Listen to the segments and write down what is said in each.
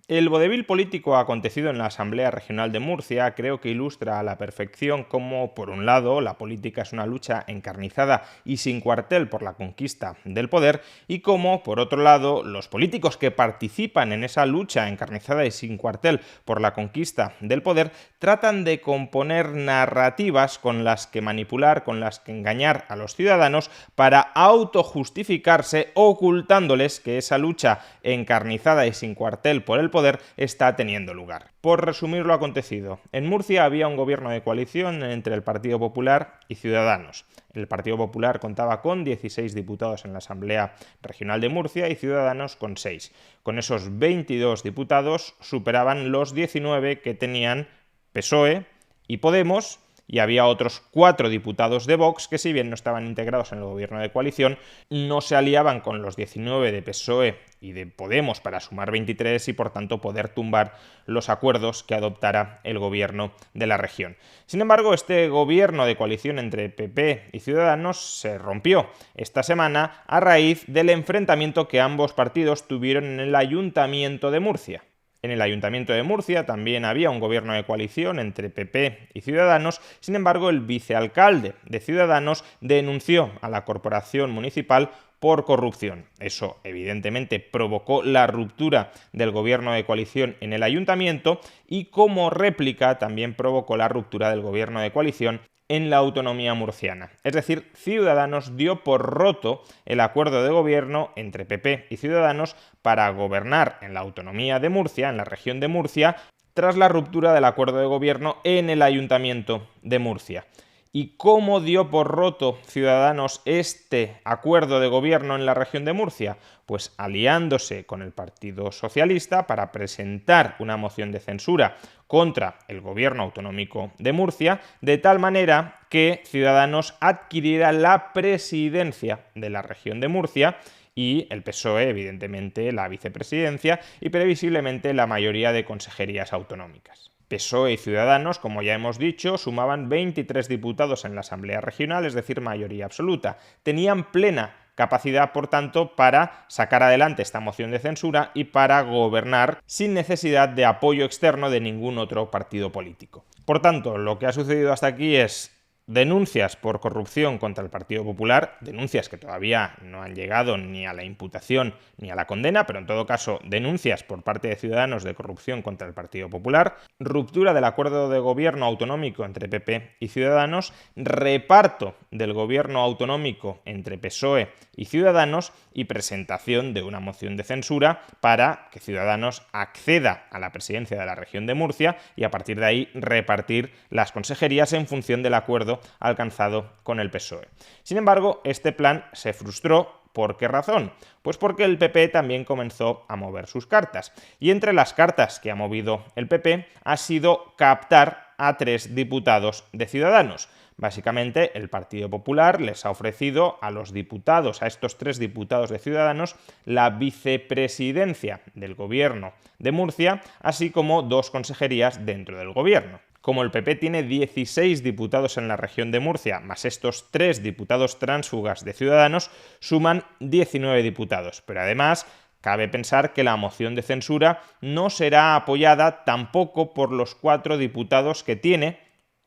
El vodevil político acontecido en la Asamblea Regional de Murcia creo que ilustra a la perfección cómo, por un lado, la política es una lucha encarnizada y sin cuartel por la conquista del poder, y cómo, por otro lado, los políticos que participan en esa lucha encarnizada y sin cuartel por la conquista del poder tratan de componer narrativas con las que manipular, con las que engañar a los ciudadanos para autojustificarse, ocultándoles que esa lucha encarnizada y sin cuartel por el poder está teniendo lugar. Por resumir lo acontecido, en Murcia había un gobierno de coalición entre el Partido Popular y Ciudadanos. El Partido Popular contaba con 16 diputados en la Asamblea Regional de Murcia y Ciudadanos con 6. Con esos 22 diputados superaban los 19 que tenían PSOE y Podemos, y había otros 4 diputados de Vox que, si bien no estaban integrados en el gobierno de coalición, no se aliaban con los 19 de PSOE y de Podemos para sumar 23 y, por tanto, poder tumbar los acuerdos que adoptara el gobierno de la región. Sin embargo, este gobierno de coalición entre PP y Ciudadanos se rompió esta semana a raíz del enfrentamiento que ambos partidos tuvieron en el Ayuntamiento de Murcia. En el Ayuntamiento de Murcia también había un gobierno de coalición entre PP y Ciudadanos. Sin embargo, el vicealcalde de Ciudadanos denunció a la corporación municipal por corrupción. Eso, evidentemente, provocó la ruptura del gobierno de coalición en el ayuntamiento y, como réplica, también provocó la ruptura del gobierno de coalición en la autonomía murciana. Es decir, Ciudadanos dio por roto el acuerdo de gobierno entre PP y Ciudadanos para gobernar en la autonomía de Murcia, en la región de Murcia, tras la ruptura del acuerdo de gobierno en el Ayuntamiento de Murcia. ¿Y cómo dio por roto Ciudadanos este acuerdo de gobierno en la región de Murcia? Pues aliándose con el Partido Socialista para presentar una moción de censura contra el gobierno autonómico de Murcia, de tal manera que Ciudadanos adquiriera la presidencia de la región de Murcia y el PSOE, evidentemente, la vicepresidencia y previsiblemente la mayoría de consejerías autonómicas. PSOE y Ciudadanos, como ya hemos dicho, sumaban 23 diputados en la Asamblea Regional, es decir, mayoría absoluta. Tenían plena capacidad, por tanto, para sacar adelante esta moción de censura y para gobernar sin necesidad de apoyo externo de ningún otro partido político. Por tanto, lo que ha sucedido hasta aquí es denuncias por corrupción contra el Partido Popular, denuncias que todavía no han llegado ni a la imputación ni a la condena, pero en todo caso denuncias por parte de Ciudadanos de corrupción contra el Partido Popular, ruptura del acuerdo de gobierno autonómico entre PP y Ciudadanos, reparto del gobierno autonómico entre PSOE y Ciudadanos y presentación de una moción de censura para que Ciudadanos acceda a la presidencia de la región de Murcia y a partir de ahí repartir las consejerías en función del acuerdo alcanzado con el PSOE. Sin embargo, este plan se frustró. ¿Por qué razón? Pues porque el PP también comenzó a mover sus cartas. Y entre las cartas que ha movido el PP ha sido captar a 3 diputados de Ciudadanos. Básicamente, el Partido Popular les ha ofrecido a los diputados, a estos 3 diputados de Ciudadanos, la vicepresidencia del gobierno de Murcia, así como 2 consejerías dentro del gobierno. Como el PP tiene 16 diputados en la región de Murcia, más estos 3 diputados tránsfugas de Ciudadanos, suman 19 diputados. Pero además, cabe pensar que la moción de censura no será apoyada tampoco por los 4 diputados que tiene,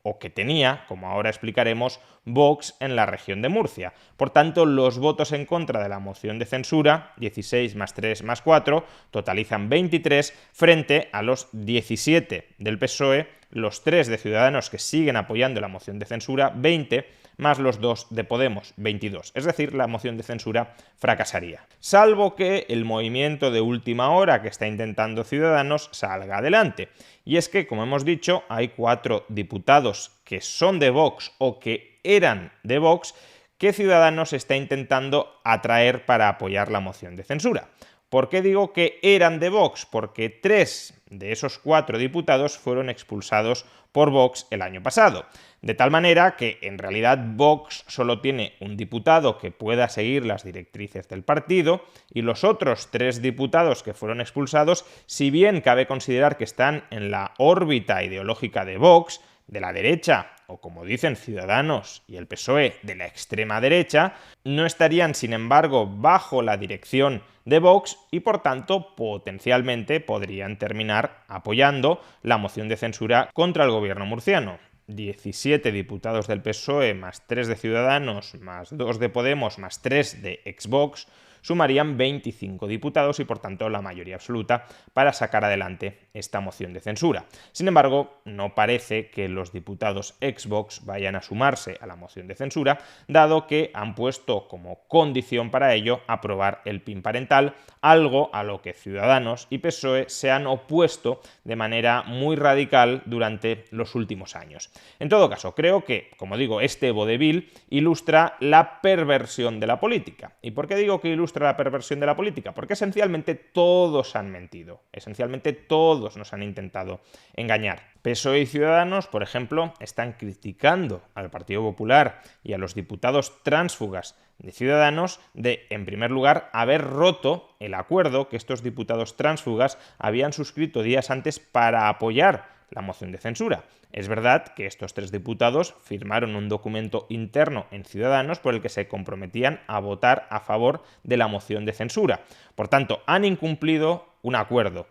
o que tenía, como ahora explicaremos, Vox en la región de Murcia. Por tanto, los votos en contra de la moción de censura, 16 más 3 más 4, totalizan 23 frente a los 17 del PSOE, los 3 de Ciudadanos que siguen apoyando la moción de censura, 20, más los 2 de Podemos, 22. Es decir, la moción de censura fracasaría. Salvo que el movimiento de última hora que está intentando Ciudadanos salga adelante. Y es que, como hemos dicho, hay 4 diputados que son de Vox o que eran de Vox que Ciudadanos está intentando atraer para apoyar la moción de censura. ¿Por qué digo que eran de Vox? Porque 3 de esos 4 diputados fueron expulsados por Vox el año pasado. De tal manera que, en realidad, Vox solo tiene un diputado que pueda seguir las directrices del partido y los otros 3 diputados que fueron expulsados, si bien cabe considerar que están en la órbita ideológica de Vox, de la derecha, o como dicen Ciudadanos y el PSOE, de la extrema derecha, no estarían, sin embargo, bajo la dirección de Vox y, por tanto, potencialmente podrían terminar apoyando la moción de censura contra el gobierno murciano. 17 diputados del PSOE, más 3 de Ciudadanos, más 2 de Podemos, más 3 de Vox, sumarían 25 diputados y, por tanto, la mayoría absoluta para sacar adelante esta moción de censura. Sin embargo, no parece que los diputados ex-Vox vayan a sumarse a la moción de censura, dado que han puesto como condición para ello aprobar el PIN parental, algo a lo que Ciudadanos y PSOE se han opuesto de manera muy radical durante los últimos años. En todo caso, creo que, como digo, este vodevil ilustra la perversión de la política. ¿Y por qué digo que ilustra la perversión de la política? Porque esencialmente todos han mentido, esencialmente todos nos han intentado engañar. PSOE y Ciudadanos, por ejemplo, están criticando al Partido Popular y a los diputados tránsfugas de Ciudadanos de, en primer lugar, haber roto el acuerdo que estos diputados tránsfugas habían suscrito días antes para apoyar la moción de censura. Es verdad que estos 3 diputados firmaron un documento interno en Ciudadanos por el que se comprometían a votar a favor de la moción de censura. Por tanto, han incumplido un acuerdo.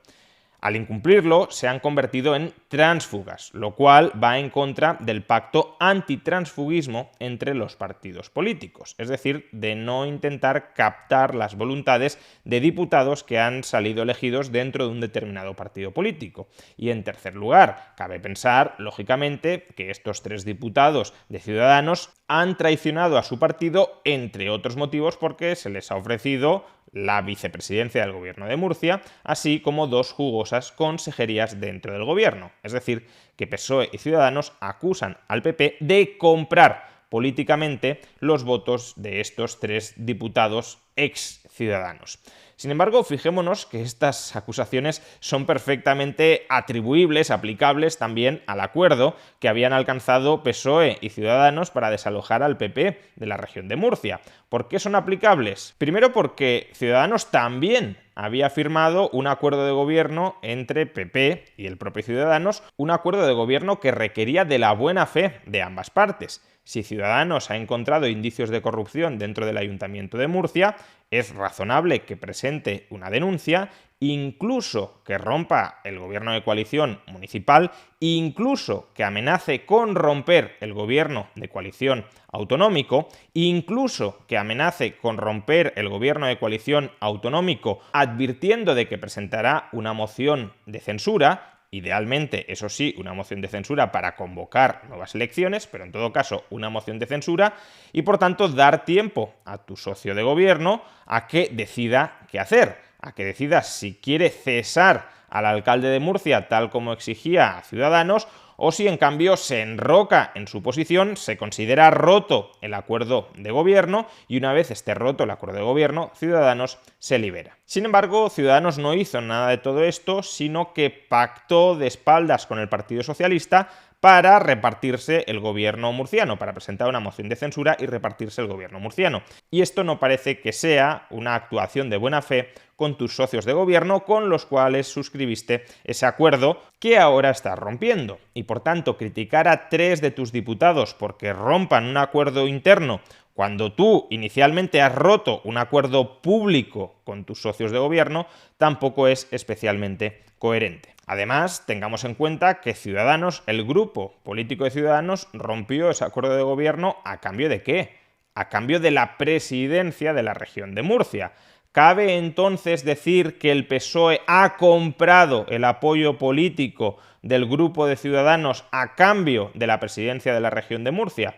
Al incumplirlo, se han convertido en tránsfugas, lo cual va en contra del pacto antitransfugismo entre los partidos políticos, es decir, de no intentar captar las voluntades de diputados que han salido elegidos dentro de un determinado partido político. Y en tercer lugar, cabe pensar, lógicamente, que estos 3 diputados de Ciudadanos han traicionado a su partido, entre otros motivos, porque se les ha ofrecido la vicepresidencia del gobierno de Murcia, así como 2 jugosas consejerías dentro del gobierno. Es decir, que PSOE y Ciudadanos acusan al PP de comprar políticamente los votos de estos 3 diputados ex Ciudadanos. Sin embargo, fijémonos que estas acusaciones son perfectamente atribuibles, aplicables también al acuerdo que habían alcanzado PSOE y Ciudadanos para desalojar al PP de la región de Murcia. ¿Por qué son aplicables? Primero porque Ciudadanos también había firmado un acuerdo de gobierno entre PP y el propio Ciudadanos, un acuerdo de gobierno que requería de la buena fe de ambas partes. Si Ciudadanos ha encontrado indicios de corrupción dentro del Ayuntamiento de Murcia, es razonable que presente una denuncia, incluso que rompa el gobierno de coalición municipal, incluso que amenace con romper el gobierno de coalición autonómico, incluso que amenace con romper el gobierno de coalición autonómico advirtiendo de que presentará una moción de censura. Idealmente, eso sí, una moción de censura para convocar nuevas elecciones, pero en todo caso una moción de censura y por tanto dar tiempo a tu socio de gobierno a que decida qué hacer, a que decida si quiere cesar al alcalde de Murcia tal como exigía a Ciudadanos o si en cambio se enroca en su posición, se considera roto el acuerdo de gobierno y una vez esté roto el acuerdo de gobierno, Ciudadanos se libera. Sin embargo, Ciudadanos no hizo nada de todo esto, sino que pactó de espaldas con el Partido Socialista para repartirse el gobierno murciano, para presentar una moción de censura y repartirse el gobierno murciano. Y esto no parece que sea una actuación de buena fe con tus socios de gobierno con los cuales suscribiste ese acuerdo que ahora estás rompiendo. Y por tanto, criticar a 3 de tus diputados porque rompan un acuerdo interno cuando tú inicialmente has roto un acuerdo público con tus socios de gobierno tampoco es especialmente coherente. Además, tengamos en cuenta que Ciudadanos, el grupo político de Ciudadanos, rompió ese acuerdo de gobierno ¿a cambio de qué? A cambio de la presidencia de la región de Murcia. ¿Cabe entonces decir que el PSOE ha comprado el apoyo político del grupo de Ciudadanos a cambio de la presidencia de la región de Murcia?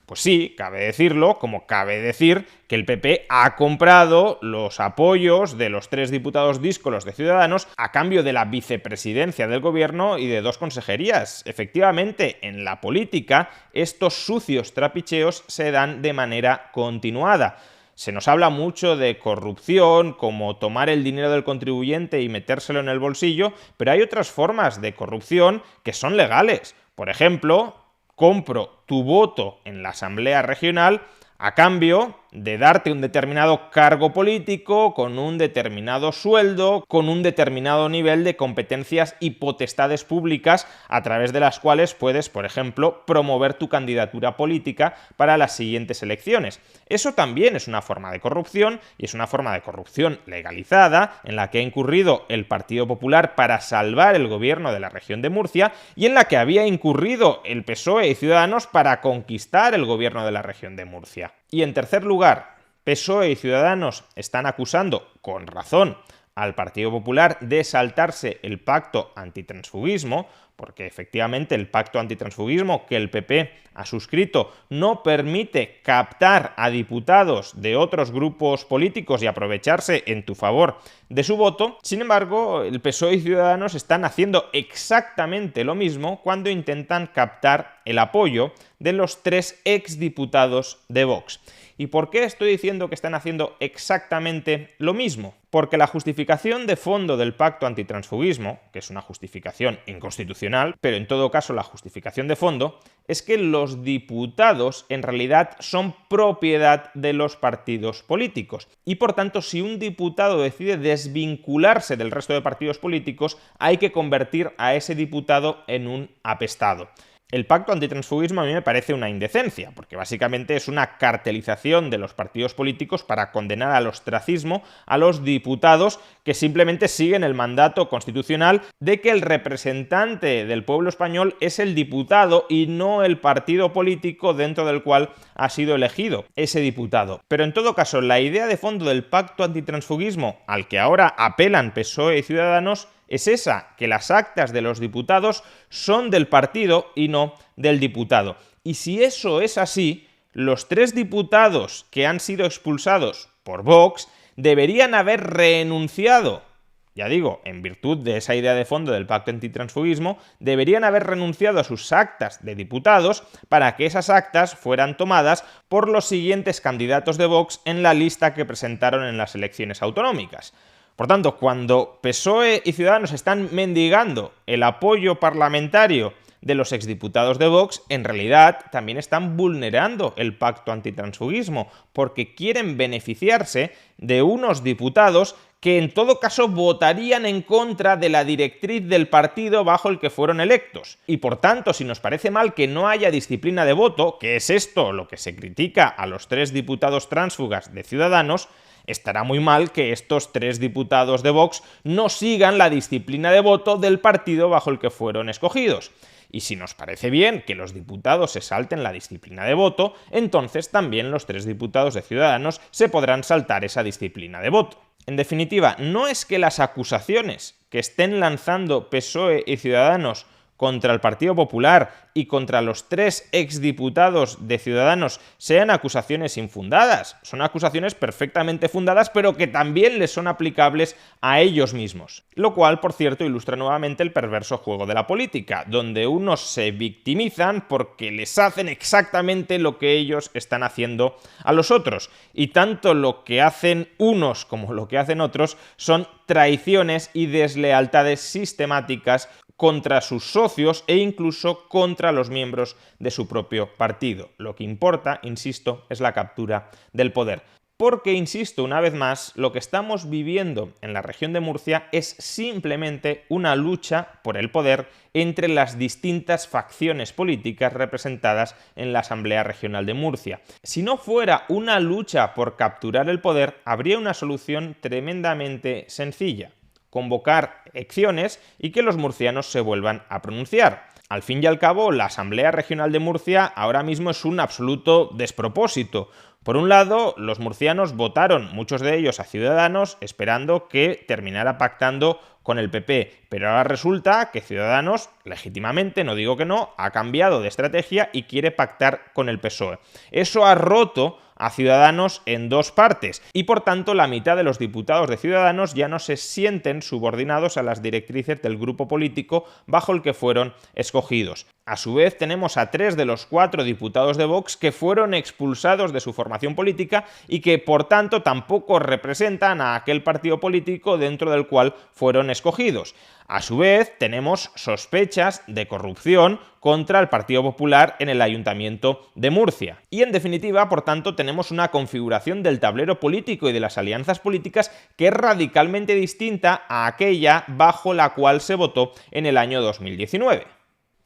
Pues sí, cabe decirlo, como cabe decir que el PP ha comprado los apoyos de los 3 diputados díscolos de Ciudadanos a cambio de la vicepresidencia del gobierno y de 2 consejerías. Efectivamente, en la política, estos sucios trapicheos se dan de manera continuada. Se nos habla mucho de corrupción, como tomar el dinero del contribuyente y metérselo en el bolsillo, pero hay otras formas de corrupción que son legales. Por ejemplo, compro tu voto en la Asamblea Regional a cambio de darte un determinado cargo político, con un determinado sueldo, con un determinado nivel de competencias y potestades públicas a través de las cuales puedes, por ejemplo, promover tu candidatura política para las siguientes elecciones. Eso también es una forma de corrupción, y es una forma de corrupción legalizada en la que ha incurrido el Partido Popular para salvar el gobierno de la región de Murcia, y en la que había incurrido el PSOE y Ciudadanos para conquistar el gobierno de la región de Murcia. Y en tercer lugar, PSOE y Ciudadanos están acusando, con razón, al Partido Popular de saltarse el pacto antitransfugismo, porque efectivamente el pacto antitransfugismo que el PP ha suscrito no permite captar a diputados de otros grupos políticos y aprovecharse en tu favor de su voto. Sin embargo, el PSOE y Ciudadanos están haciendo exactamente lo mismo cuando intentan captar el apoyo de los 3 exdiputados de Vox. ¿Y por qué estoy diciendo que están haciendo exactamente lo mismo? Porque la justificación de fondo del pacto antitransfugismo, que es una justificación inconstitucional, pero en todo caso la justificación de fondo, es que los diputados en realidad son propiedad de los partidos políticos. Y por tanto, si un diputado decide desvincularse del resto de partidos políticos, hay que convertir a ese diputado en un apestado. El pacto antitransfugismo a mí me parece una indecencia, porque básicamente es una cartelización de los partidos políticos para condenar al ostracismo a los diputados que simplemente siguen el mandato constitucional de que el representante del pueblo español es el diputado y no el partido político dentro del cual ha sido elegido ese diputado. Pero en todo caso, la idea de fondo del pacto antitransfugismo al que ahora apelan PSOE y Ciudadanos es esa, que las actas de los diputados son del partido y no del diputado. Y si eso es así, los 3 diputados que han sido expulsados por Vox deberían haber renunciado, ya digo, en virtud de esa idea de fondo del pacto antitransfugismo, deberían haber renunciado a sus actas de diputados para que esas actas fueran tomadas por los siguientes candidatos de Vox en la lista que presentaron en las elecciones autonómicas. Por tanto, cuando PSOE y Ciudadanos están mendigando el apoyo parlamentario de los exdiputados de Vox, en realidad también están vulnerando el pacto antitransfugismo, porque quieren beneficiarse de unos diputados que en todo caso votarían en contra de la directriz del partido bajo el que fueron electos. Y por tanto, si nos parece mal que no haya disciplina de voto, que es esto lo que se critica a los 3 diputados tránsfugas de Ciudadanos, estará muy mal que estos 3 diputados de Vox no sigan la disciplina de voto del partido bajo el que fueron escogidos. Y si nos parece bien que los diputados se salten la disciplina de voto, entonces también los 3 diputados de Ciudadanos se podrán saltar esa disciplina de voto. En definitiva, no es que las acusaciones que estén lanzando PSOE y Ciudadanos contra el Partido Popular y contra los 3 exdiputados de Ciudadanos sean acusaciones infundadas. Son acusaciones perfectamente fundadas, pero que también les son aplicables a ellos mismos. Lo cual, por cierto, ilustra nuevamente el perverso juego de la política, donde unos se victimizan porque les hacen exactamente lo que ellos están haciendo a los otros. Y tanto lo que hacen unos como lo que hacen otros son traiciones y deslealtades sistemáticas contra sus socios e incluso contra los miembros de su propio partido. Lo que importa, insisto, es la captura del poder. Porque, insisto una vez más, lo que estamos viviendo en la región de Murcia es simplemente una lucha por el poder entre las distintas facciones políticas representadas en la Asamblea Regional de Murcia. Si no fuera una lucha por capturar el poder, habría una solución tremendamente sencilla: convocar elecciones y que los murcianos se vuelvan a pronunciar. Al fin y al cabo, la Asamblea Regional de Murcia ahora mismo es un absoluto despropósito. Por un lado, los murcianos votaron, muchos de ellos a Ciudadanos, esperando que terminara pactando con el PP, pero ahora resulta que Ciudadanos, legítimamente, no digo que no, ha cambiado de estrategia y quiere pactar con el PSOE. Eso ha roto a Ciudadanos en 2 partes y por tanto la mitad de los diputados de Ciudadanos ya no se sienten subordinados a las directrices del grupo político bajo el que fueron escogidos. A su vez tenemos a 3 de los 4 diputados de Vox que fueron expulsados de su formación política y que por tanto tampoco representan a aquel partido político dentro del cual fueron escogidos. A su vez, tenemos sospechas de corrupción contra el Partido Popular en el Ayuntamiento de Murcia. Y en definitiva, por tanto, tenemos una configuración del tablero político y de las alianzas políticas que es radicalmente distinta a aquella bajo la cual se votó en el año 2019.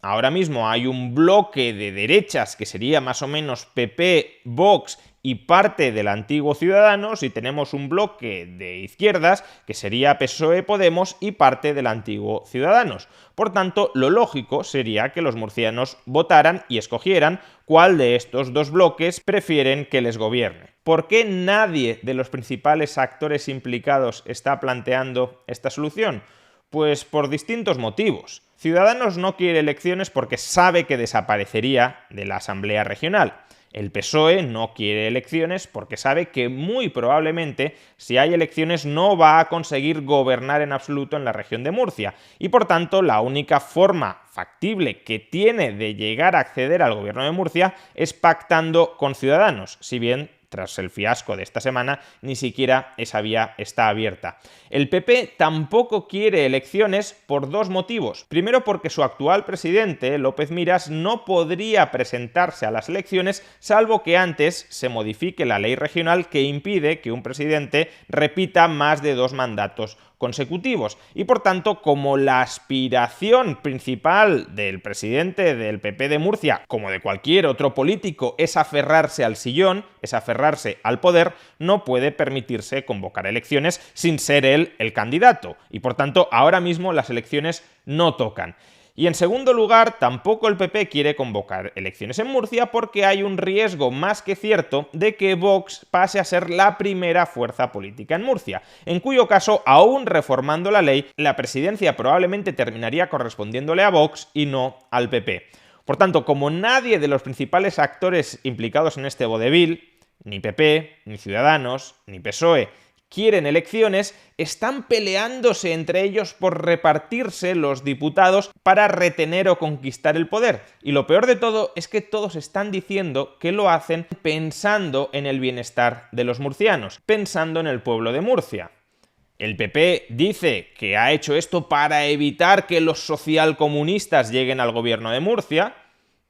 Ahora mismo hay un bloque de derechas que sería más o menos PP, Vox y parte del antiguo Ciudadanos, y tenemos un bloque de izquierdas que sería PSOE, Podemos y parte del antiguo Ciudadanos. Por tanto, lo lógico sería que los murcianos votaran y escogieran cuál de estos dos bloques prefieren que les gobierne. ¿Por qué nadie de los principales actores implicados está planteando esta solución? Pues por distintos motivos. Ciudadanos no quiere elecciones porque sabe que desaparecería de la Asamblea Regional. El PSOE no quiere elecciones porque sabe que muy probablemente, si hay elecciones, no va a conseguir gobernar en absoluto en la región de Murcia. Y por tanto, la única forma factible que tiene de llegar a acceder al gobierno de Murcia es pactando con Ciudadanos, si bien tras el fiasco de esta semana, ni siquiera esa vía está abierta. El PP tampoco quiere elecciones por dos motivos. Primero, porque su actual presidente, López Miras, no podría presentarse a las elecciones salvo que antes se modifique la ley regional que impide que un presidente repita más de 2 mandatos consecutivos. Y por tanto, como la aspiración principal del presidente del PP de Murcia, como de cualquier otro político, es aferrarse al sillón, es aferrarse al poder, no puede permitirse convocar elecciones sin ser él el candidato. Y por tanto, ahora mismo las elecciones no tocan. Y en segundo lugar, tampoco el PP quiere convocar elecciones en Murcia porque hay un riesgo más que cierto de que Vox pase a ser la primera fuerza política en Murcia, en cuyo caso, aún reformando la ley, la presidencia probablemente terminaría correspondiéndole a Vox y no al PP. Por tanto, como nadie de los principales actores implicados en este vodevil, ni PP, ni Ciudadanos, ni PSOE, quieren elecciones, están peleándose entre ellos por repartirse los diputados para retener o conquistar el poder. Y lo peor de todo es que todos están diciendo que lo hacen pensando en el bienestar de los murcianos, pensando en el pueblo de Murcia. El PP dice que ha hecho esto para evitar que los socialcomunistas lleguen al gobierno de Murcia,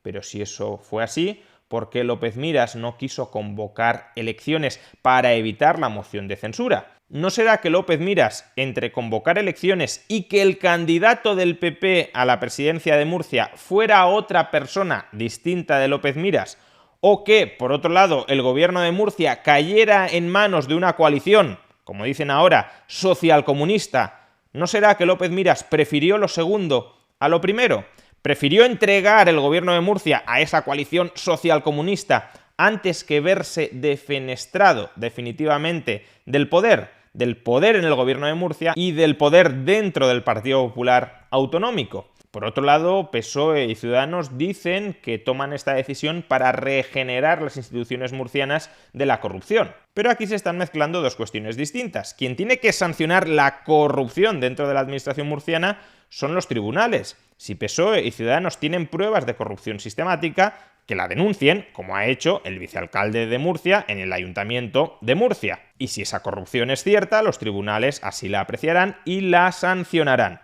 pero si eso fue así, ¿por qué López Miras no quiso convocar elecciones para evitar la moción de censura? ¿No será que López Miras, entre convocar elecciones y que el candidato del PP a la presidencia de Murcia fuera otra persona distinta de López Miras, o que, por otro lado, el gobierno de Murcia cayera en manos de una coalición, como dicen ahora, socialcomunista, ¿no será que López Miras prefirió lo segundo a lo primero? ¿Prefirió entregar el gobierno de Murcia a esa coalición socialcomunista antes que verse defenestrado definitivamente del poder en el gobierno de Murcia y del poder dentro del Partido Popular Autonómico? Por otro lado, PSOE y Ciudadanos dicen que toman esta decisión para regenerar las instituciones murcianas de la corrupción. Pero aquí se están mezclando dos cuestiones distintas. Quien tiene que sancionar la corrupción dentro de la administración murciana son los tribunales. Si PSOE y Ciudadanos tienen pruebas de corrupción sistemática, que la denuncien, como ha hecho el vicealcalde de Murcia en el Ayuntamiento de Murcia. Y si esa corrupción es cierta, los tribunales así la apreciarán y la sancionarán.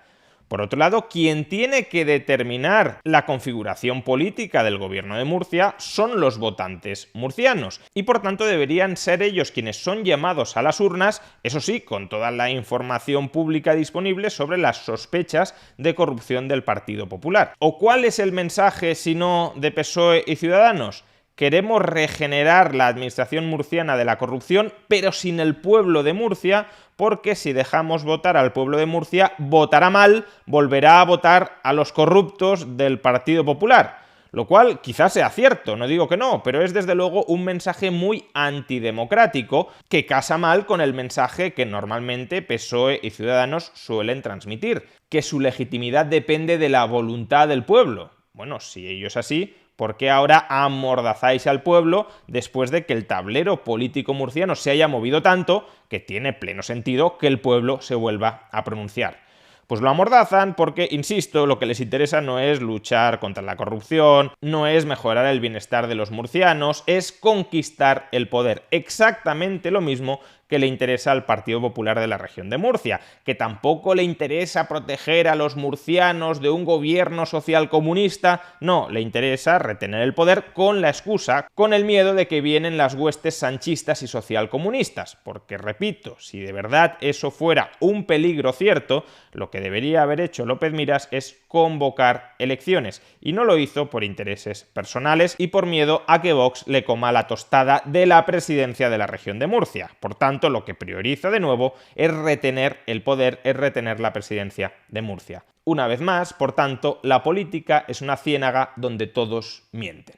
Por otro lado, quien tiene que determinar la configuración política del gobierno de Murcia son los votantes murcianos y por tanto deberían ser ellos quienes son llamados a las urnas, eso sí, con toda la información pública disponible sobre las sospechas de corrupción del Partido Popular. ¿O cuál es el mensaje, si no, de PSOE y Ciudadanos? Queremos regenerar la administración murciana de la corrupción, pero sin el pueblo de Murcia, porque si dejamos votar al pueblo de Murcia, votará mal, volverá a votar a los corruptos del Partido Popular. Lo cual quizás sea cierto, no digo que no, pero es desde luego un mensaje muy antidemocrático que casa mal con el mensaje que normalmente PSOE y Ciudadanos suelen transmitir, que su legitimidad depende de la voluntad del pueblo. Bueno, si ello es así, ¿por qué ahora amordazáis al pueblo después de que el tablero político murciano se haya movido tanto que tiene pleno sentido que el pueblo se vuelva a pronunciar? Pues lo amordazan porque, insisto, lo que les interesa no es luchar contra la corrupción, no es mejorar el bienestar de los murcianos, es conquistar el poder. Exactamente lo mismo que le interesa al Partido Popular de la región de Murcia, que tampoco le interesa proteger a los murcianos de un gobierno social comunista, no, le interesa retener el poder con la excusa, con el miedo de que vienen las huestes sanchistas y socialcomunistas, porque repito, si de verdad eso fuera un peligro cierto, lo que debería haber hecho López Miras es convocar elecciones, y no lo hizo por intereses personales y por miedo a que Vox le coma la tostada de la presidencia de la región de Murcia. Por tanto, lo que prioriza de nuevo es retener el poder, es retener la presidencia de Murcia. Una vez más, por tanto, la política es una ciénaga donde todos mienten.